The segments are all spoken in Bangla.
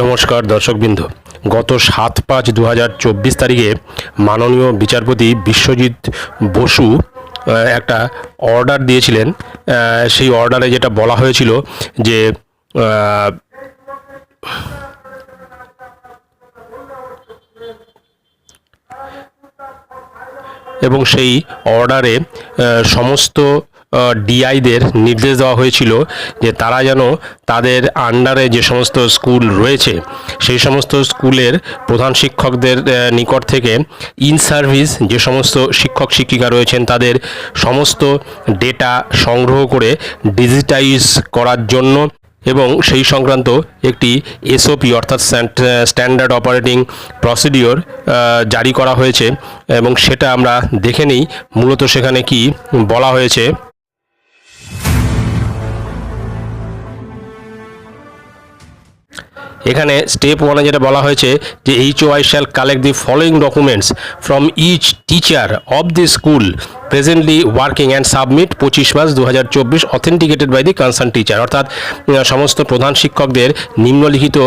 নমস্কার দর্শকবৃন্দ। গত 7/5/2024 তারিখে মাননীয় বিচারপতি বিশ্বজিৎ বসু একটা অর্ডার দিয়েছিলেন। সেই অর্ডারে যেটা বলা হয়েছিল যে এবং সেই অর্ডারে সমস্ত ডিআইদের নির্দেশ দেওয়া হয়েছিল যে তারা যেন তাদের আন্ডারে যে সমস্ত স্কুল রয়েছে সেই সমস্ত স্কুলের প্রধান শিক্ষকদের নিকট থেকে ইন সার্ভিস যে সমস্ত শিক্ষক শিক্ষিকা রয়েছেন তাদের সমস্ত ডেটা সংগ্রহ করে ডিজিটাইজ করার জন্য এবং সেই সংক্রান্ত একটি এসওপি অর্থাৎ স্ট্যান্ডার্ড অপারেটিং প্রসিডিওর জারি করা হয়েছে এবং সেটা আমরা দেখে নিই মূলত সেখানে কি বলা হয়েছে। এখানে স্টেপ 1 যেটা বলা হয়েছে যে HOI shall collect the following documents from each teacher of the school presently working and submit 25/5/2024 authenticated by the concern teacher. অর্থাৎ সমস্ত প্রধান শিক্ষকদের নিম্নলিখিত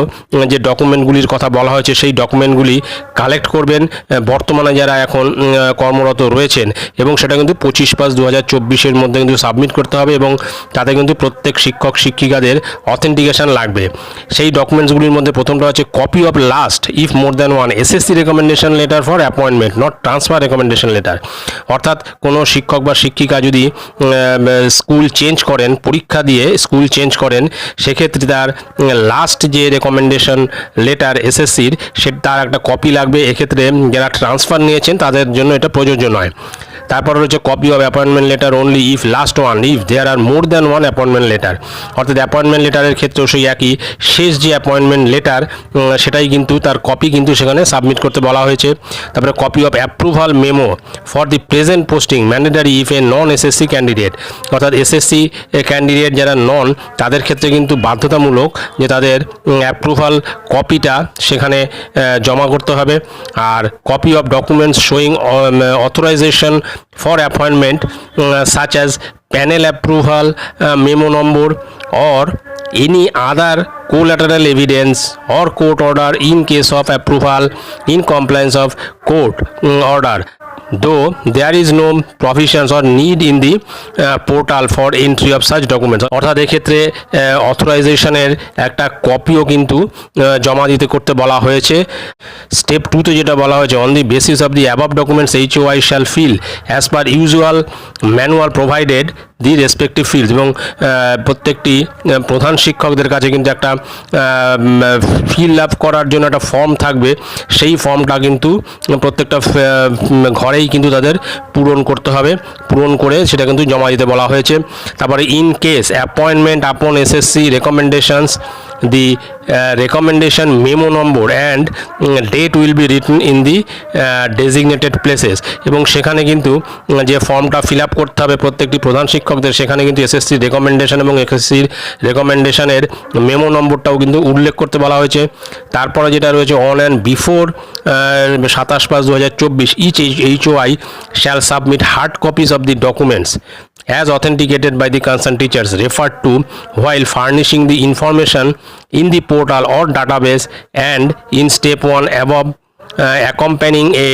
যে ডকুমেন্টগুলির কথা বলা হয়েছে সেই ডকুমেন্টগুলি কালেক্ট করবেন বর্তমানে যারা এখন কর্মরত রয়েছেন এবং সেটা কিন্তু 25/5/2024 মধ্যে কিন্তু সাবমিট করতে হবে এবং তাতে কিন্তু প্রত্যেক শিক্ষক শিক্ষিকাদের অথেন্টিকেশন লাগবে। সেই ডকুমেন্টসগুলির মধ্যে প্রথমটা হচ্ছে copy of last if more than one SSC recommendation letter for appointment not transfer recommendation letter. অর্থাৎ কোনো শিক্ষক বা শিক্ষিকা যদি স্কুল চেঞ্জ করেন, পরীক্ষা দিয়ে স্কুল চেঞ্জ করেন, সেক্ষেত্রে তার লাস্ট যে রেকমেন্ডেশন লেটার এসএসসির তার একটা কপি লাগবে। এক্ষেত্রে যারা ট্রান্সফার নিয়েছেন তাদের জন্য এটা প্রযোজ্য নয়। তারপর রয়েছে copy of appointment letter only if last one if there are more than one appointment letter. অর্থাৎ অ্যাপয়েন্টমেন্ট লেটারের ক্ষেত্রেও সেই একই, শেষ যে অ্যাপয়েন্টমেন্ট লেটার সেটাই কিন্তু তার কপি কিন্তু সেখানে সাবমিট করতে বলা হয়েছে। তারপরে copy of approval memo for the present posting mandatory if A non SSC candidate. অর্থাৎ এসএসসি ক্যান্ডিডেট যারা নন তাদের ক্ষেত্রে কিন্তু বাধ্যতামূলক যে তাদের অ্যাপ্রুভাল কপিটা সেখানে জমা করতে হবে। আর copy of documents showing authorization for appointment such as panel approval memo number or any other collateral evidence or court order in case of approval in compliance of court order, though there is no provisions or need in the portal for entry of such documents। অর্থাৎ এক্ষেত্রে অথরাইজেশনের একটা কপিও কিন্তু জমা দিতে করতে বলা হয়েছে। স্টেপ 2তে যেটা বলা হয়েছে on the basis of the above documents HOI shall fill as per usual manual provided the respective field. এবং প্রত্যেকটি প্রধান শিক্ষকদের কাছে কিন্তু একটা ফিল আপ করার জন্য একটা ফর্ম থাকবে, সেই ফর্মটা কিন্তু প্রত্যেকটা ঘরেই কিন্তু তাদের পূরণ করতে হবে, পূরণ করে সেটা কিন্তু জমা দিতে বলা হয়েছে। তারপরে ইন কেস অ্যাপয়েন্টমেন্ট আপন SSC recommendations the recommendation memo number and date will be written in the designated places। এবং সেখানে কিন্তু যে ফর্মটা ফিল আপ করতে হবে প্রত্যেকটি প্রধান শিক্ষকদের সেখানে কিন্তু এসএসসি রেকমেন্ডেশন এবং এসএসসির রেকমেন্ডেশনের মেমো নম্বরটাও কিন্তু উল্লেখ করতে বলা হয়েছে। তারপরে যেটা রয়েছে on and before 27/5/2024 each HOI shall submit hard copies of the documents as authenticated by the concerned teachers referred to while furnishing the information in the portal or database, and in step 1 above accompanying a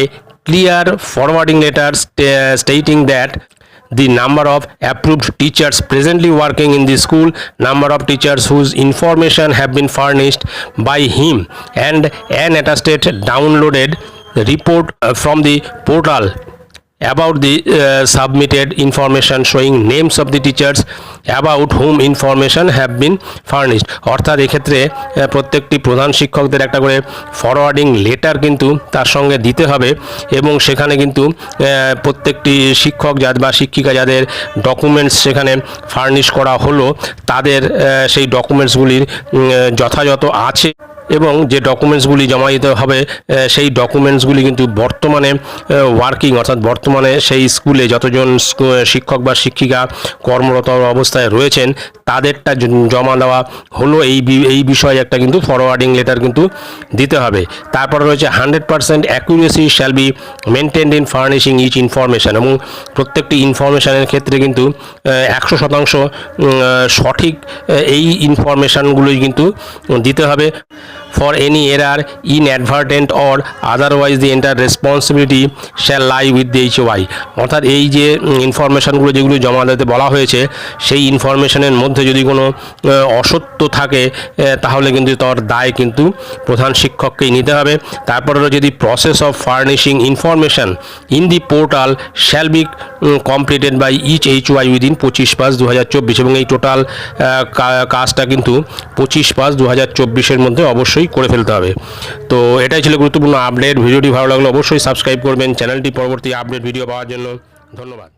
clear forwarding letter stating that the number of approved teachers presently working in the school, number of teachers whose information have been furnished by him, and an attested downloaded report from the portal about the submitted information showing names of the teachers about whom information have been furnished। অর্থাৎ এক্ষেত্রে প্রত্যেকটি প্রধান শিক্ষকদের একটা করে ফরওয়ার্ডিং লেটার কিন্তু তার সঙ্গে দিতে হবে এবং সেখানে কিন্তু প্রত্যেকটি শিক্ষক বা শিক্ষিকা যাদের ডকুমেন্টস সেখানে ফার্নিশ করা হলো তাদের সেই ডকুমেন্টসগুলির যথাযথ আছে এবং যে ডকুমেন্টসগুলি জমা দিতে হবে সেই ডকুমেন্টসগুলি কিন্তু বর্তমানে ওয়ার্কিং অর্থাৎ বর্তমানে সেই স্কুলে যতজন শিক্ষক বা শিক্ষিকা কর্মরত অবস্থায় রয়েছেন তাদেরটা জমা দেওয়া হলো এই বিষয়ে একটা কিন্তু ফরওয়ার্ডিং লেটার কিন্তু দিতে হবে। তারপরে রয়েছে 100% accuracy shall be maintained in furnishing each information এবং প্রত্যেকটি ইনফরমেশানের ক্ষেত্রে কিন্তু 100% সঠিক এই ইনফরমেশানগুলোই কিন্তু দিতে হবে। For any error inadvertent or otherwise the enter responsibility shall lie with the HOI। অর্থাৎ এই যে ইনফরমেশানগুলো যেগুলো জমা দিতে বলা হয়েছে সেই ইনফরমেশনের মধ্যে যদি কোনো অসত্য থাকে তাহলে কিন্তু তার দায় কিন্তু প্রধান শিক্ষককেই নিতে হবে। তারপরে যদি process of furnishing information in the portal shall be completed by each HOI within 25/5/2024 এবং এই টোটাল কাজটা কিন্তু 25/5/2024 মধ্যে অবশ্যই করে ফেলতে হবে। তো এটাই ছিল গুরুত্বপূর্ণ আপডেট। ভিডিওটি ভালো লাগলে অবশ্যই সাবস্ক্রাইব করবেন চ্যানেলটি পরবর্তী আপডেট ভিডিও পাওয়ার জন্য। ধন্যবাদ।